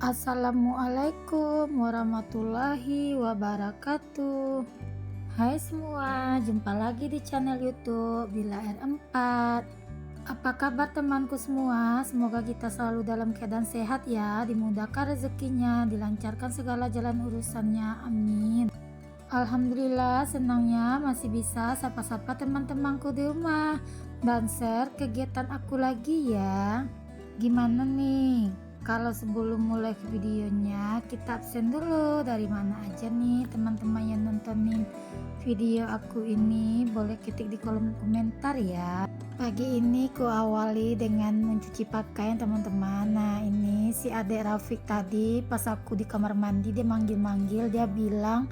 Assalamualaikum warahmatullahi wabarakatuh. Hai semua, jumpa lagi di channel YouTube Bila R4. Apa kabar temanku semua? Semoga kita selalu dalam keadaan sehat ya, dimudahkan rezekinya, dilancarkan segala jalan urusannya. Amin. Alhamdulillah, senangnya masih bisa sapa-sapa teman-temanku di rumah dan share kegiatan aku lagi ya. Gimana nih? Kalau sebelum mulai ke videonya, kita absen dulu dari mana aja nih teman-teman yang nontonin video aku ini. Boleh ketik di kolom komentar ya. Pagi ini ku awali dengan mencuci pakaian teman-teman. Nah ini si adek Rafiq tadi pas aku di kamar mandi dia manggil-manggil, dia bilang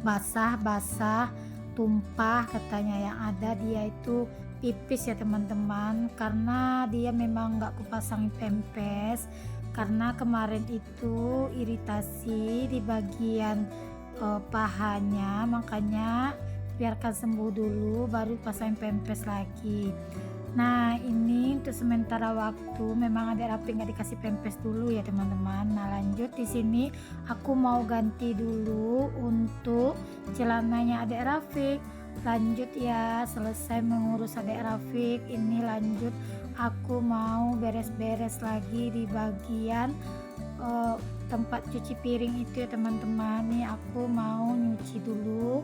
basah-basah, tumpah katanya. Yang ada dia itu pipis ya teman-teman, karena dia memang nggak kupasangin pempes karena kemarin itu iritasi di bagian pahanya, makanya biarkan sembuh dulu baru pasang pempes lagi. Nah ini untuk sementara waktu memang ada Rapi nggak dikasih pempes dulu ya teman-teman. Nah lanjut di sini aku mau ganti dulu untuk celananya adek Rafiq. Lanjut ya, selesai mengurus adek Rafiq ini lanjut aku mau beres-beres lagi di bagian tempat cuci piring itu ya teman-teman. Nih aku mau nyuci dulu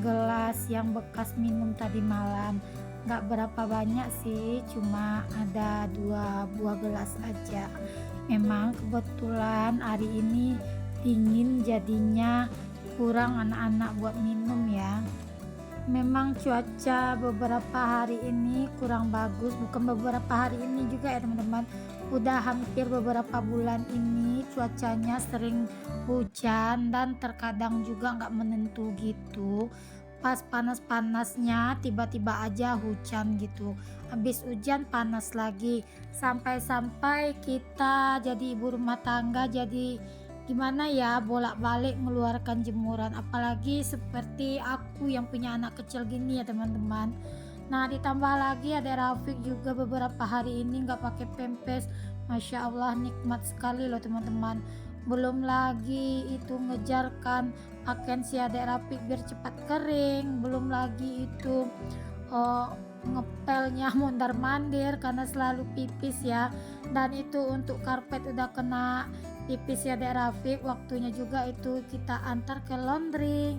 gelas yang bekas minum tadi malam. Nggak berapa banyak sih, cuma ada 2 buah gelas aja. Memang kebetulan hari ini dingin, jadinya kurang anak-anak buat minum ya. Memang cuaca beberapa hari ini kurang bagus, bukan beberapa hari ini juga ya teman-teman, udah hampir beberapa bulan ini cuacanya sering hujan dan terkadang juga nggak menentu gitu. Pas panas-panasnya tiba-tiba aja hujan gitu, habis hujan panas lagi, sampai-sampai kita jadi ibu rumah tangga jadi gimana ya, bolak-balik mengeluarkan jemuran, apalagi seperti aku yang punya anak kecil gini ya teman-teman. Nah ditambah lagi ada Rafiq juga beberapa hari ini nggak pakai pempes. Masya Allah nikmat sekali loh teman-teman. Belum lagi itu ngejarkan pakaian si adek Rafiq biar cepat kering, belum lagi itu ngepelnya mondar mandir karena selalu pipis ya. Dan itu untuk karpet udah kena pipis ya adek Rafiq, waktunya juga itu kita antar ke laundry.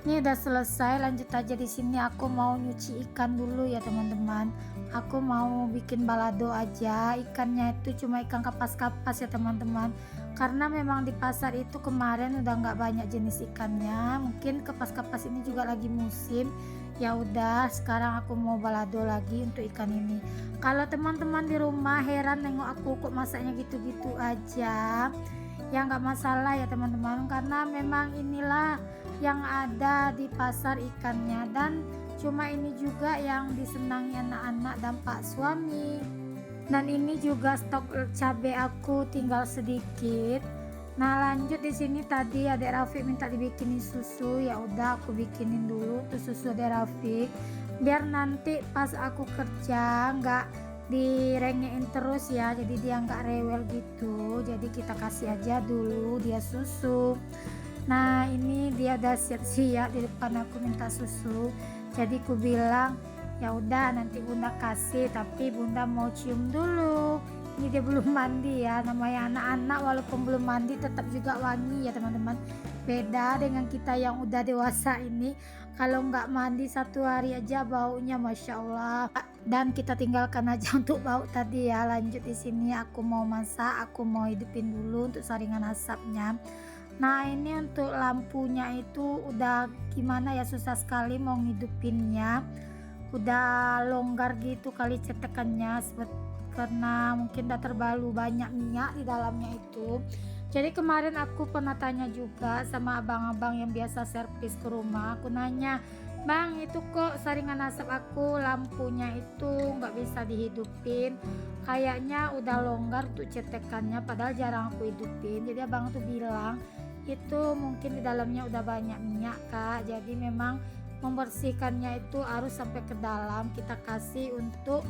Ini udah selesai, lanjut aja. Di sini aku mau nyuci ikan dulu ya teman-teman. Aku mau bikin balado aja, ikannya itu cuma ikan kapas-kapas ya teman-teman, karena memang di pasar itu kemarin udah nggak banyak jenis ikannya, mungkin kapas-kapas ini juga lagi musim. Ya udah, sekarang aku mau balado lagi untuk ikan ini. Kalau teman-teman di rumah heran nengok aku kok masaknya gitu-gitu aja, ya nggak masalah ya teman-teman, karena memang inilah yang ada di pasar ikannya, dan cuma ini juga yang disenangi anak-anak dan pak suami. Dan ini juga stok cabai aku tinggal sedikit. Nah lanjut di sini tadi adek Rafiq minta dibikinin susu, ya udah aku bikinin dulu tuh susu adek Rafiq biar nanti pas aku kerja nggak direngein terus ya, jadi dia nggak rewel gitu. Jadi kita kasih aja dulu dia susu. Nah ini dia udah siap-siap di depan aku minta susu, jadi ku bilang ya udah nanti bunda kasih, tapi bunda mau cium dulu. Ini dia belum mandi ya, namanya anak-anak walaupun belum mandi tetap juga wangi ya teman-teman. Beda dengan kita yang udah dewasa ini, kalau nggak mandi 1 hari aja baunya masya Allah. Dan kita tinggalkan aja untuk bau tadi ya. Lanjut di sini aku mau masak, aku mau hidupin dulu untuk saringan asapnya. Nah ini untuk lampunya itu udah gimana ya, susah sekali mau ngidupinnya, udah longgar gitu kali cetekannya karena mungkin udah terlalu banyak minyak di dalamnya itu. Jadi kemarin aku pernah tanya juga sama abang-abang yang biasa servis ke rumah, aku nanya, bang itu kok saringan asap aku lampunya itu nggak bisa dihidupin, kayaknya udah longgar tuh cetekannya, padahal jarang aku hidupin. Jadi abang tuh bilang itu mungkin di dalamnya udah banyak minyak kak, jadi memang membersihkannya itu harus sampai ke dalam, kita kasih untuk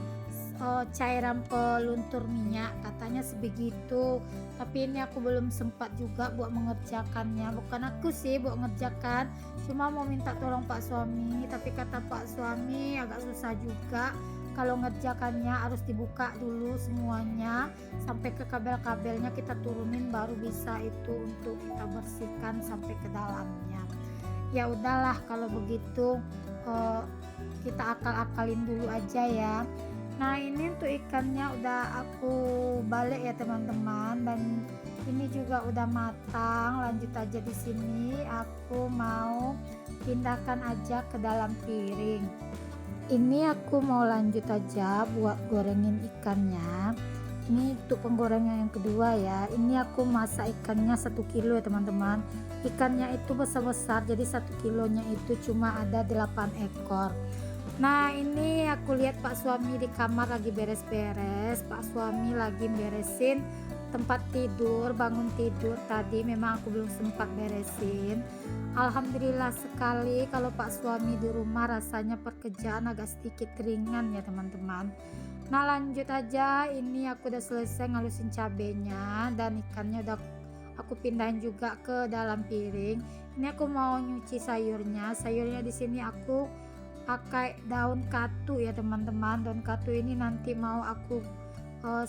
cairan peluntur minyak, katanya sebegitu. Tapi ini aku belum sempat juga buat mengerjakannya. Bukan aku sih buat mengerjakan, cuma mau minta tolong Pak suami. Tapi kata Pak suami agak susah juga, kalau ngerjakannya harus dibuka dulu semuanya sampai ke kabel-kabelnya, kita turunin baru bisa itu untuk kita bersihkan sampai ke dalamnya. Ya udahlah kalau begitu, kita akal-akalin dulu aja ya. Nah ini untuk ikannya udah aku balik ya teman-teman, dan ini juga udah matang. Lanjut aja, di sini aku mau pindahkan aja ke dalam piring. Ini aku mau lanjut aja buat gorengin ikannya. Ini untuk penggorengan yang kedua ya. Ini aku masak ikannya 1 kilo ya teman-teman. Ikannya itu besar-besar, jadi 1 kilonya itu cuma ada 8 ekor. Nah ini aku lihat Pak suami di kamar lagi beres-beres. Pak suami lagi beresin tempat tidur, bangun tidur tadi. Memang aku belum sempat beresin. Alhamdulillah sekali kalau Pak suami di rumah, rasanya pekerjaan agak sedikit ringan ya teman-teman. Nah lanjut aja, ini aku udah selesai ngalusin cabenya dan ikannya udah aku pindahin juga ke dalam piring. Ini aku mau nyuci sayurnya. Sayurnya di sini aku pakai daun katu ya teman-teman. Daun katu ini nanti mau aku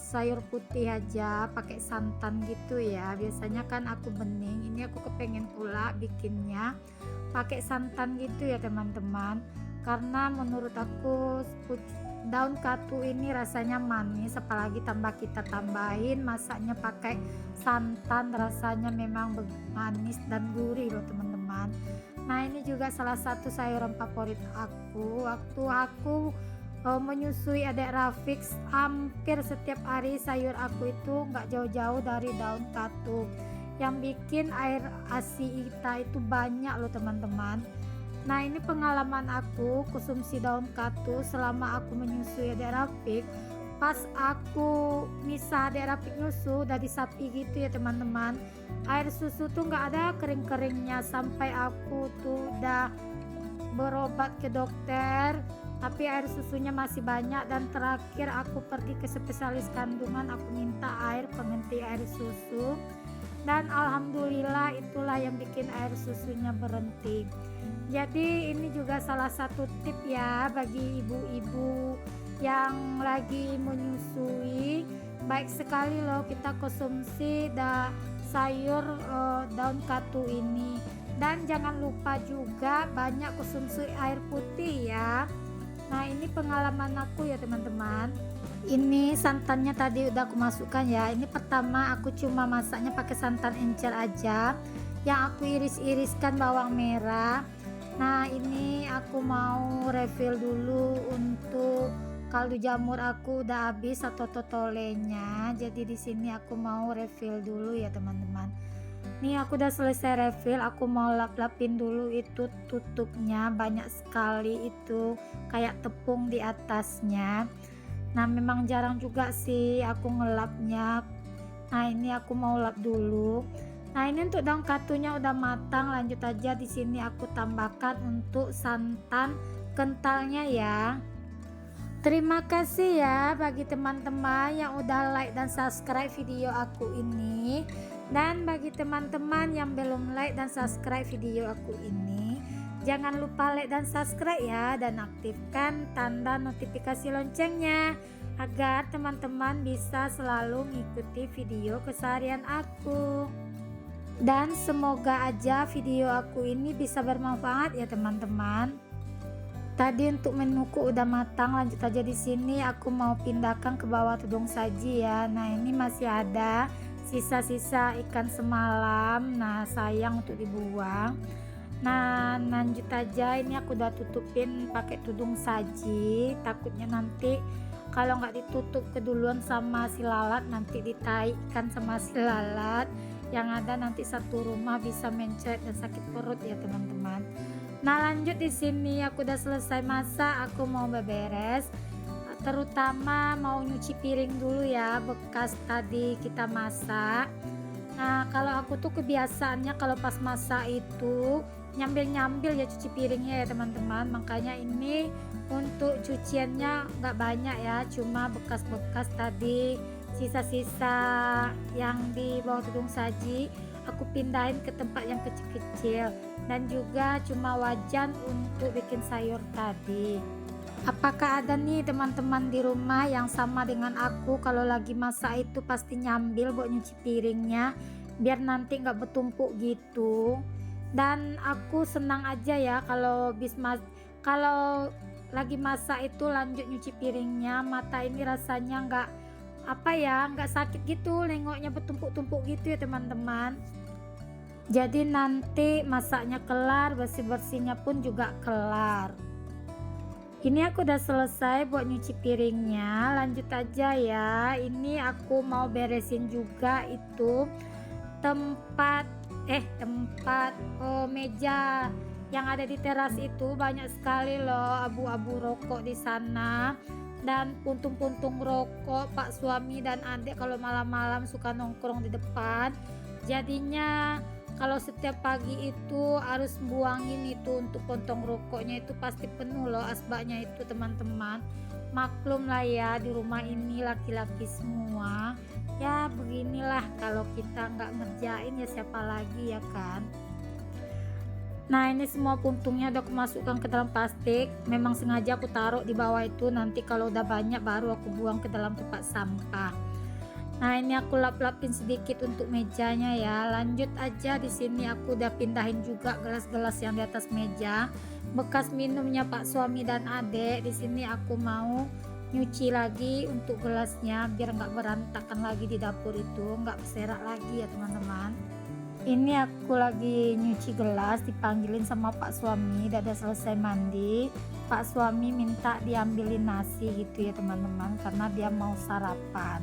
sayur putih aja pakai santan gitu ya. Biasanya kan aku bening, ini aku kepengen pula bikinnya pakai santan gitu ya teman-teman, karena menurut aku daun katu ini rasanya manis, apalagi kita tambahin masaknya pakai santan, rasanya memang manis dan gurih loh teman-teman. Nah ini juga salah satu sayuran favorit aku waktu aku menyusui adik Rafiq. Hampir setiap hari sayur aku itu nggak jauh-jauh dari daun katu, yang bikin air ASI kita itu banyak loh teman-teman. Nah ini pengalaman aku konsumsi daun katu selama aku menyusui adik Rafiq. Pas aku misah adik Rafiq nyusu dari sapi gitu ya teman-teman, air susu tuh nggak ada kering-keringnya, sampai aku tuh udah berobat ke dokter tapi air susunya masih banyak. Dan terakhir aku pergi ke spesialis kandungan, aku minta air penghenti air susu, dan alhamdulillah itulah yang bikin air susunya berhenti. Jadi ini juga salah satu tip ya bagi ibu-ibu yang lagi menyusui. Baik sekali loh kita konsumsi sayur daun katu ini. Dan jangan lupa juga banyak konsumsi air putih ya. Nah ini pengalaman aku ya teman-teman. Ini santannya tadi udah aku masukkan ya. Ini pertama aku cuma masaknya pakai santan encer aja, yang aku iris-iriskan bawang merah. Nah ini aku mau refill dulu untuk kaldu jamur, aku udah habis atau totolenya. Jadi di sini aku mau refill dulu ya teman-teman. Nih aku udah selesai refill, aku mau lap-lapin dulu itu tutupnya, banyak sekali itu kayak tepung di atasnya. Nah memang jarang juga sih aku ngelapnya. Nah ini aku mau lap dulu. Nah ini untuk daun katunya udah matang. Lanjut aja, di sini aku tambahkan untuk santan kentalnya ya. Terima kasih ya bagi teman-teman yang udah like dan subscribe video aku ini. Dan bagi teman-teman yang belum like dan subscribe video aku ini, jangan lupa like dan subscribe ya, dan aktifkan tanda notifikasi loncengnya agar teman-teman bisa selalu mengikuti video keseharian aku. Dan semoga aja video aku ini bisa bermanfaat ya teman-teman. Tadi untuk menuku udah matang, lanjut aja di sini aku mau pindahkan ke bawah tudung saji ya. Nah ini masih ada sisa-sisa ikan semalam, nah sayang untuk dibuang. Nah lanjut aja, ini aku udah tutupin pakai tudung saji, takutnya nanti kalau nggak ditutup keduluan sama si lalat, nanti ditai ikan sama si lalat, yang ada nanti satu rumah bisa mencret dan sakit perut ya teman-teman. Nah lanjut, di sini aku udah selesai masak, aku mau beberes, terutama mau nyuci piring dulu ya bekas tadi kita masak. Nah kalau aku tuh kebiasaannya kalau pas masak itu nyambil-nyambil ya cuci piringnya ya teman-teman. Makanya ini untuk cuciannya nggak banyak ya, cuma bekas-bekas tadi, sisa-sisa yang di bawah tudung saji aku pindahin ke tempat yang kecil-kecil, dan juga cuma wajan untuk bikin sayur tadi. Apakah ada nih teman-teman di rumah yang sama dengan aku, kalau lagi masak itu pasti nyambil buat nyuci piringnya biar nanti nggak bertumpuk gitu. Dan aku senang aja ya kalau lagi masak itu lanjut nyuci piringnya, mata ini rasanya nggak sakit gitu nengoknya bertumpuk-tumpuk gitu ya teman-teman. Jadi nanti masaknya kelar, bersih-bersihnya pun juga kelar. Ini aku udah selesai buat nyuci piringnya, lanjut aja ya. Ini aku mau beresin juga itu tempat meja yang ada di teras itu. Banyak sekali loh abu-abu rokok di sana, dan puntung-puntung rokok Pak suami dan adik kalau malam-malam suka nongkrong di depan. Jadinya kalau setiap pagi itu harus buangin itu untuk pontong rokoknya, itu pasti penuh loh asbaknya itu teman-teman. Maklum lah ya, di rumah ini laki-laki semua. Ya beginilah, kalau kita nggak ngerjain ya siapa lagi ya kan. Nah ini semua puntungnya udah aku masukkan ke dalam plastik. Memang sengaja aku taruh di bawah itu, nanti kalau udah banyak baru aku buang ke dalam tempat sampah. Nah ini aku lap-lapin sedikit untuk mejanya ya. Lanjut aja, di sini aku udah pindahin juga gelas-gelas yang di atas meja, bekas minumnya Pak suami dan adek. Di sini aku mau nyuci lagi untuk gelasnya biar nggak berantakan lagi di dapur itu, nggak berserak lagi ya teman-teman. Ini aku lagi nyuci gelas, dipanggilin sama Pak suami, udah selesai mandi. Pak suami minta diambilin nasi gitu ya teman-teman, karena dia mau sarapan.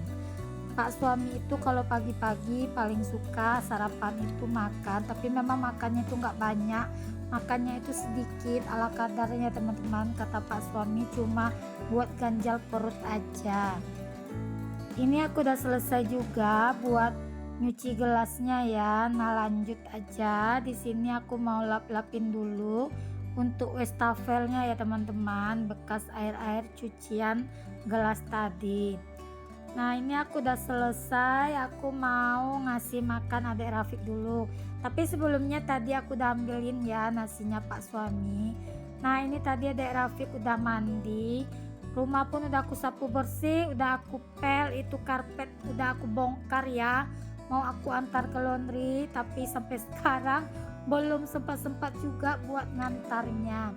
Pak suami itu kalau pagi-pagi paling suka sarapan itu makan, tapi memang makannya itu nggak banyak, makannya itu sedikit ala kadarnya teman-teman. Kata Pak suami cuma buat ganjal perut aja. Ini aku udah selesai juga buat nyuci gelasnya ya. Nah lanjut aja, di sini aku mau lap-lapin dulu untuk wastafelnya ya teman-teman, bekas air-air cucian gelas tadi. Nah ini aku udah selesai, aku mau ngasih makan adik Rafiq dulu. Tapi sebelumnya tadi aku udah ambilin ya nasinya Pak suami. Nah ini tadi adik Rafiq udah mandi, rumah pun udah aku sapu bersih, udah aku pel, itu karpet udah aku bongkar ya, mau aku antar ke laundry. Tapi sampai sekarang belum sempat juga buat ngantarnya.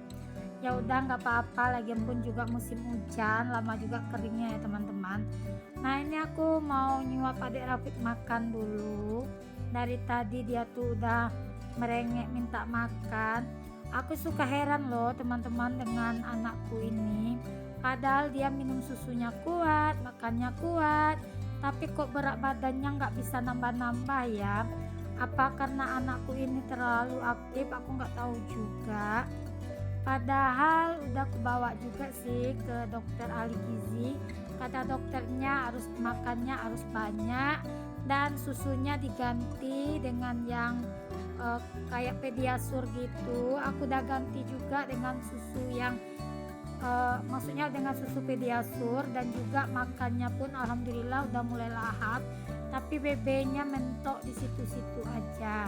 Ya udah nggak apa-apa, lagian pun juga musim hujan, lama juga keringnya ya teman-teman. Nah ini aku mau nyuap adik Rafiq makan dulu. Dari tadi dia tuh udah merengek minta makan. Aku suka heran loh teman-teman dengan anakku ini, padahal dia minum susunya kuat, makannya kuat, tapi kok berat badannya nggak bisa nambah-nambah ya. Apa karena anakku ini terlalu aktif, aku nggak tahu juga. Padahal udah aku bawa juga sih ke dokter ahli gizi. Kata dokternya harus makannya harus banyak, dan susunya diganti dengan yang kayak pediasur gitu. Aku udah ganti juga dengan susu yang maksudnya dengan susu pediasur, dan juga makannya pun alhamdulillah udah mulai lahap, tapi BB-nya mentok di situ-situ aja.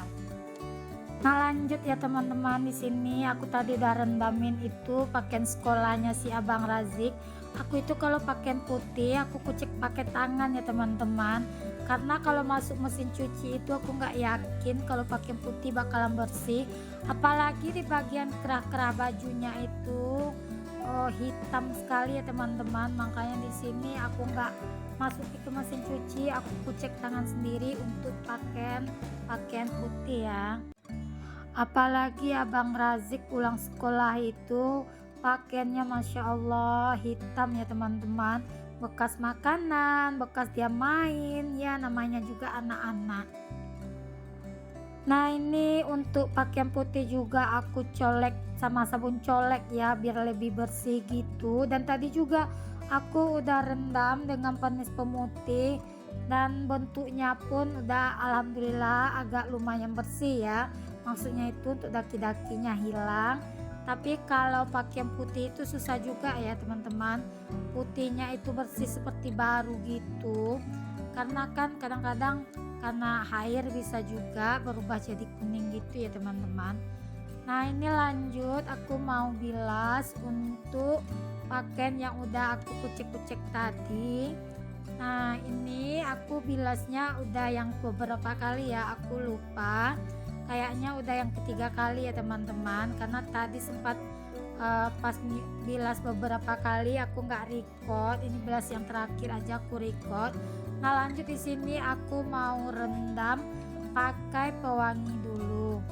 Nah lanjut ya teman-teman, di sini aku tadi udah rendamin itu pakaian sekolahnya si Abang Razik. Aku itu kalau pakaian putih aku kucek pakai tangan ya teman-teman, karena kalau masuk mesin cuci itu aku nggak yakin kalau pakaian putih bakalan bersih, apalagi di bagian kerah-kerah bajunya itu hitam sekali ya teman-teman. Makanya di sini aku nggak masukin ke mesin cuci, aku kucek tangan sendiri untuk pakaian putih ya. Apalagi Abang Razik pulang sekolah itu pakaiannya Masya Allah hitam ya teman-teman, bekas makanan, bekas dia main ya, namanya juga anak-anak. Nah ini untuk pakaian putih juga aku colek sama sabun colek ya biar lebih bersih gitu. Dan tadi juga aku udah rendam dengan penis pemutih dan bentuknya pun udah alhamdulillah agak lumayan bersih ya. Maksudnya itu untuk daki-dakinya hilang. Tapi kalau pakaian putih itu susah juga ya teman-teman, putihnya itu bersih seperti baru gitu, karena kan kadang-kadang karena air bisa juga berubah jadi kuning gitu ya teman-teman. Nah ini lanjut aku mau bilas untuk pakaian yang udah aku kucek-kucek tadi. Nah ini aku bilasnya udah yang beberapa kali ya, aku lupa kayaknya udah yang ketiga kali ya teman-teman, karena tadi sempat pas bilas beberapa kali aku nggak record, ini bilas yang terakhir aja aku record. Nah lanjut di sini aku mau rendam pakai pewangi dulu.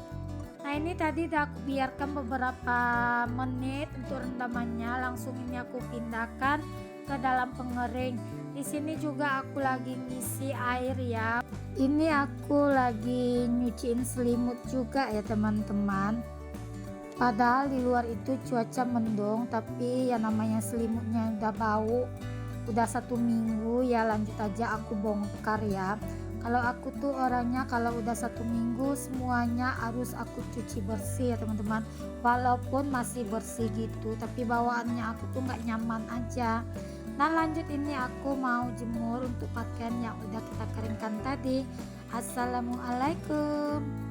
Nah ini tadi udah aku biarkan beberapa menit untuk rendamannya, langsung ini aku pindahkan ke dalam pengering. Di sini juga aku lagi ngisi air ya. Ini aku lagi nyuciin selimut juga ya teman-teman. Padahal di luar itu cuaca mendung, tapi ya namanya selimutnya udah bau. Udah 1 minggu ya, lanjut aja aku bongkar ya. Kalau aku tuh orangnya kalau udah 1 minggu semuanya harus aku cuci bersih ya teman-teman. Walaupun masih bersih gitu, tapi bawaannya aku tuh nggak nyaman aja. Nah lanjut ini aku mau jemur untuk pakaian yang udah kita keringkan tadi. Assalamualaikum.